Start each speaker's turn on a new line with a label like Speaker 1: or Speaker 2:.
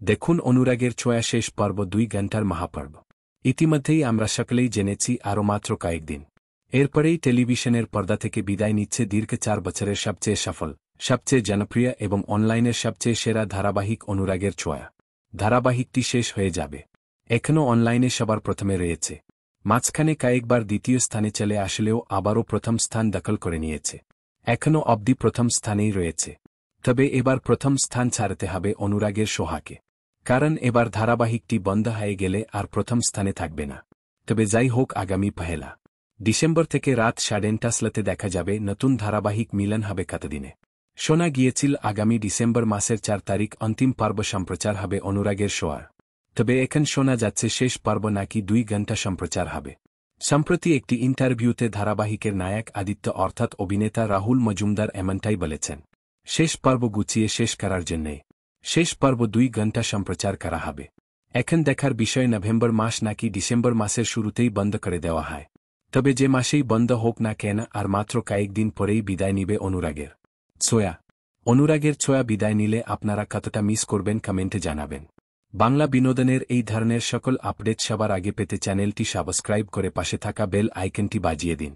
Speaker 1: দেখুন অনুরাগের ছোঁয়া শেষ পর্ব 2 ঘণ্টার মহাপর্ব। ইতিমধ্যেই আমরা সকলেই জেনেছি আরও মাত্র কয়েকদিন এরপরেই টেলিভিশনের পর্দা থেকে বিদায় নিচ্ছে দীর্ঘ 4 বছরের সবচেয়ে সফল, সবচেয়ে জনপ্রিয় এবং অনলাইনের সবচেয়ে সেরা ধারাবাহিক অনুরাগের ছোঁয়া। ধারাবাহিকটি শেষ হয়ে যাবে, এখনও অনলাইনে সবার প্রথমে রয়েছে। মাঝখানে কয়েকবার দ্বিতীয় স্থানে চলে আসলেও আবারও প্রথম স্থান দখল করে নিয়েছে। এখনও অবধি প্রথম স্থানেই রয়েছে। তবে এবার প্রথম স্থান ছাড়তে হবে অনুরাগের সোহাকে, কারণ এবার ধারাবাহিকটি বন্ধ হয়ে গেলে আর প্রথম স্থানে থাকবে না। তবে যাই হোক, আগামী 1 ডিসেম্বর থেকে রাত 9:30 দেখা যাবে নতুন ধারাবাহিক মিলন হবে কতদিনে। শোনা গিয়েছিল আগামী ডিসেম্বর মাসের 4 তারিখ অন্তিম পর্ব সম্প্রচার হবে অনুরাগের সোয়ার। তবে এখন শোনা যাচ্ছে শেষ পর্ব নাকি 2 ঘণ্টা সম্প্রচার হবে। সম্প্রতি একটি ইন্টারভিউতে ধারাবাহিকের নায়ক আদিত্য অর্থাৎ অভিনেতা রাহুল মজুমদার এমনটাই বলেছেন। শেষ পর্ব গুছিয়ে শেষ করার জন্যে শেষ পর্ব 2 ঘণ্টা সম্প্রচার করা হবে। এখন দেখার বিষয় নভেম্বর মাস নাকি ডিসেম্বর মাসের শুরুতেই বন্ধ করে দেওয়া হয়। তবে যে মাসেই বন্ধ হোক না কেন, আর মাত্র কয়েকদিন পরেই বিদায় নিবে অনুরাগের ছোঁয়া। অনুরাগের ছোঁয়া বিদায় নিলে আপনারা কতটা মিস করবেন কমেন্টে জানাবেন। বাংলা বিনোদনের এই ধরনের সকল আপডেট সবার আগে পেতে চ্যানেলটি সাবস্ক্রাইব করে পাশে থাকা বেল আইকনটি বাজিয়ে দিন।